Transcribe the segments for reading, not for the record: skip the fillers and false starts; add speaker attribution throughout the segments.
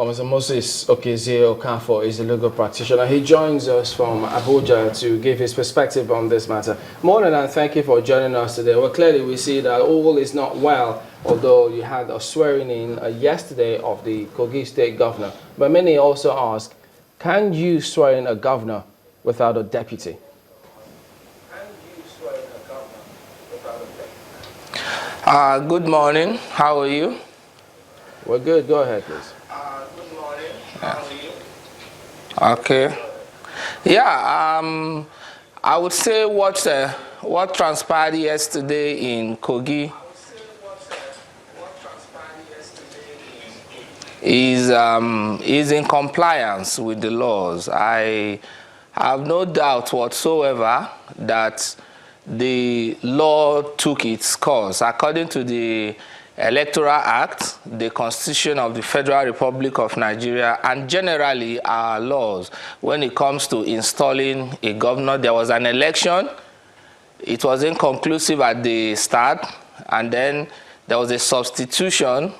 Speaker 1: Mr. Moses Okezie-Okafor is a legal practitioner. He joins us from Abuja to give his perspective on this matter. Morning, and thank you for joining us today. Well, clearly we see that all is not well, although you had a swearing in yesterday of the Kogi State governor. But many also ask, can you swear in a governor without a deputy?
Speaker 2: Good morning. How are you?
Speaker 1: We're good. Go ahead, please.
Speaker 2: Good morning. How are you? Okay. Yeah. I would say what transpired yesterday in Kogi is in compliance with the laws. I have no doubt whatsoever that the law took its course. According to the Electoral Act, the Constitution of the Federal Republic of Nigeria, and generally our laws, when it comes to installing a governor, there was an election. It was inconclusive at the start, and then there was a substitution.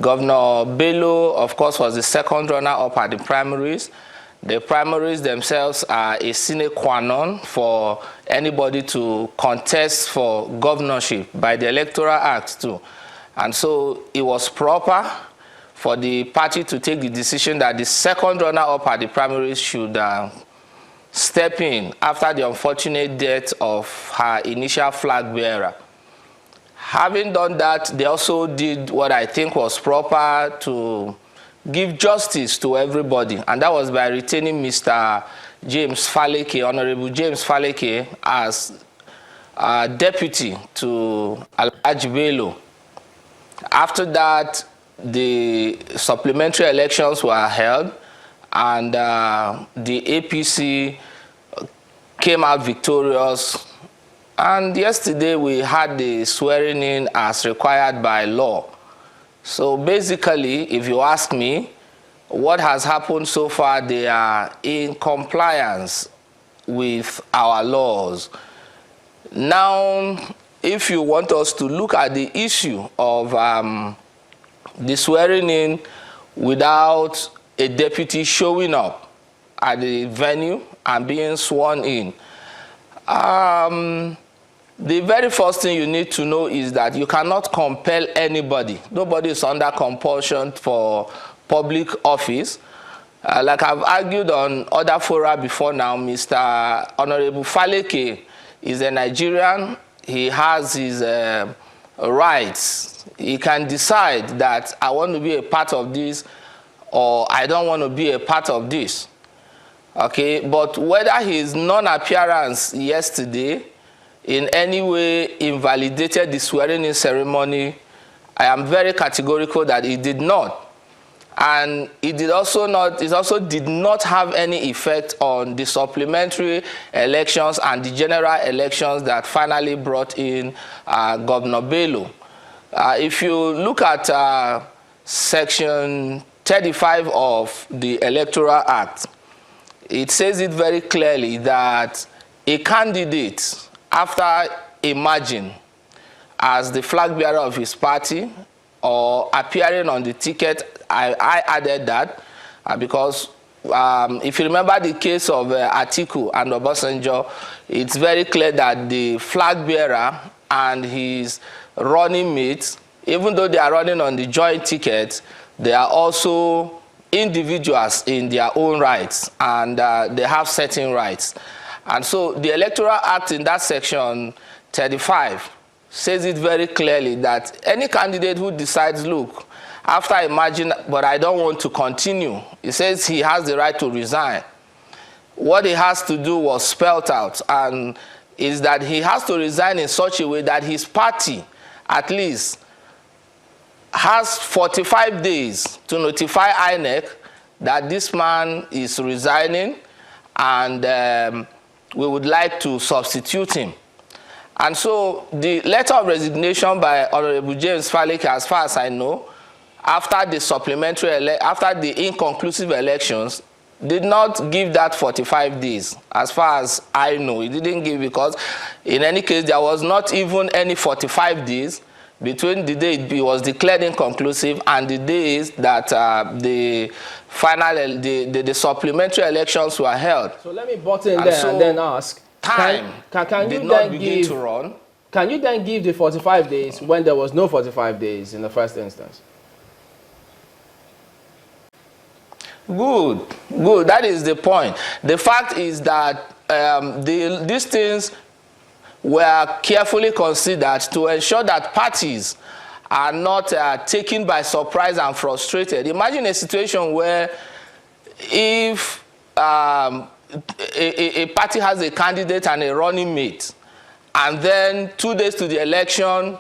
Speaker 2: Governor Bello, of course, was the second runner-up at the primaries. The primaries themselves are a sine qua non for anybody to contest for governorship by the Electoral Act too. And so it was proper for the party to take the decision that the second runner-up at the primaries should step in after the unfortunate death of her initial flag bearer. Having done that, they also did what I think was proper to give justice to everybody, and that was by retaining Mr. James Faleke, Honorable James Faleke, as deputy to Alhaji Bello. After that, the supplementary elections were held, and the APC came out victorious. And yesterday we had the swearing in as required by law. So basically, if you ask me, what has happened so far, they are in compliance with our laws. Now, if you want us to look at the issue of the swearing in without a deputy showing up at the venue and being sworn in, the very first thing you need to know is that you cannot compel anybody. Nobody is under compulsion for public office. Like I've argued on other fora before now, Mr. Honorable Faleke is a Nigerian. He has his rights. He can decide that I want to be a part of this or I don't want to be a part of this. Okay, but whether his non-appearance yesterday in any way invalidated the swearing-in ceremony, I am very categorical that it did not. And it also did not have any effect on the supplementary elections and the general elections that finally brought in Governor Bello. If you look at Section 35 of the Electoral Act, it says it very clearly that a candidate, after emerging as the flag bearer of his party or appearing on the ticket, I added that because if you remember the case of Atiku and Obasanjo, it's very clear that the flag bearer and his running mates, even though they are running on the joint ticket, they are also individuals in their own rights, and they have certain rights. And so the Electoral Act in that section 35 says it very clearly that any candidate who decides, look, after emerging, but I don't want to continue, it says he has the right to resign. What he has to do was spelled out, and is that he has to resign in such a way that his party, at least, has 45 days to notify INEC that this man is resigning and we would like to substitute him. And so the letter of resignation by Honorable James Faleke, as far as I know, after the inconclusive elections, did not give that 45 days. As far as I know, it didn't give, because in any case, there was not even any 45 days between the day it was declared inconclusive and the days that the supplementary elections were held.
Speaker 1: So let me butt in there and then ask.
Speaker 2: Time
Speaker 1: can
Speaker 2: did
Speaker 1: you
Speaker 2: not
Speaker 1: then
Speaker 2: begin to run.
Speaker 1: Can you then give the 45 days when there was no 45 days in the first instance?
Speaker 2: Good. That is the point. The fact is that these things were carefully considered to ensure that parties are not taken by surprise and frustrated. Imagine a situation where if a party has a candidate and a running mate, and then 2 days to the election,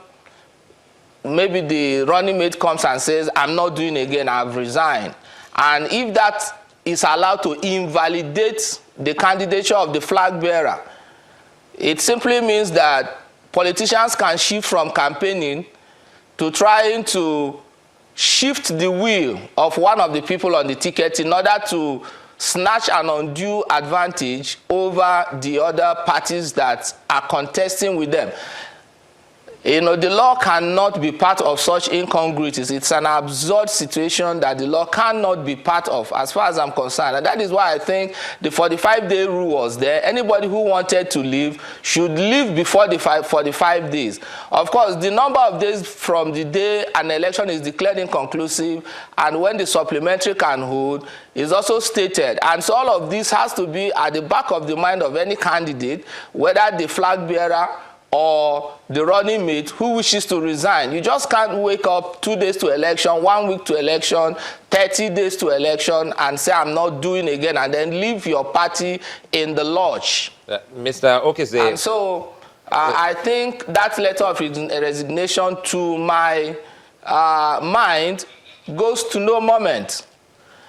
Speaker 2: maybe the running mate comes and says, I'm not doing again, I've resigned. And if that is allowed to invalidate the candidature of the flag bearer, it simply means that politicians can shift from campaigning to trying to shift the wheel of one of the people on the ticket in order to snatch an undue advantage over the other parties that are contesting with them. You know, the law cannot be part of such incongruities. It's an absurd situation that the law cannot be part of, as far as I'm concerned. And that is why I think the 45-day rule was there. Anybody who wanted to leave should leave before the 45 days. Of course, the number of days from the day an election is declared inconclusive and when the supplementary can hold is also stated. And so all of this has to be at the back of the mind of any candidate, whether the flag bearer or the running mate who wishes to resign. You just can't wake up 2 days to election, 1 week to election, 30 days to election and say, I'm not doing again, and then leave your party in the lodge.
Speaker 3: Mr. Okezie.
Speaker 2: And so I think that letter of resignation, to my mind, goes to no moment.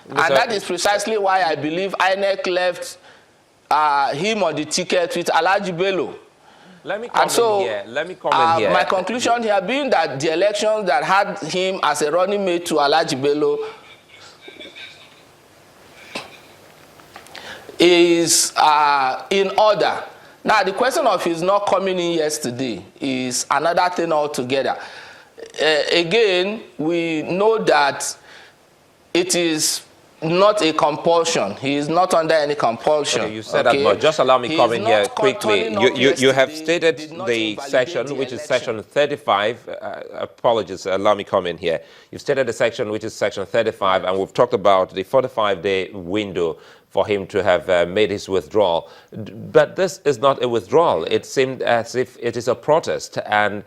Speaker 2: And that is precisely why I believe INEC left him on the ticket with Alhaji Bello.
Speaker 3: Let me comment here. Let me comment here.
Speaker 2: My conclusion here being that the elections that had him as a running mate to Alhaji Bello is in order. Now, the question of his not coming in yesterday is another thing altogether. Again, we know that it is not a compulsion. He is not under any compulsion.
Speaker 3: Okay, you said that, but just allow me comment here quickly. You have stated the section, which is section 35. Apologies, allow me comment here. You've stated the section, which is section 35, and we've talked about the 45-day window for him to have made his withdrawal. But this is not a withdrawal. It seemed as if it is a protest, and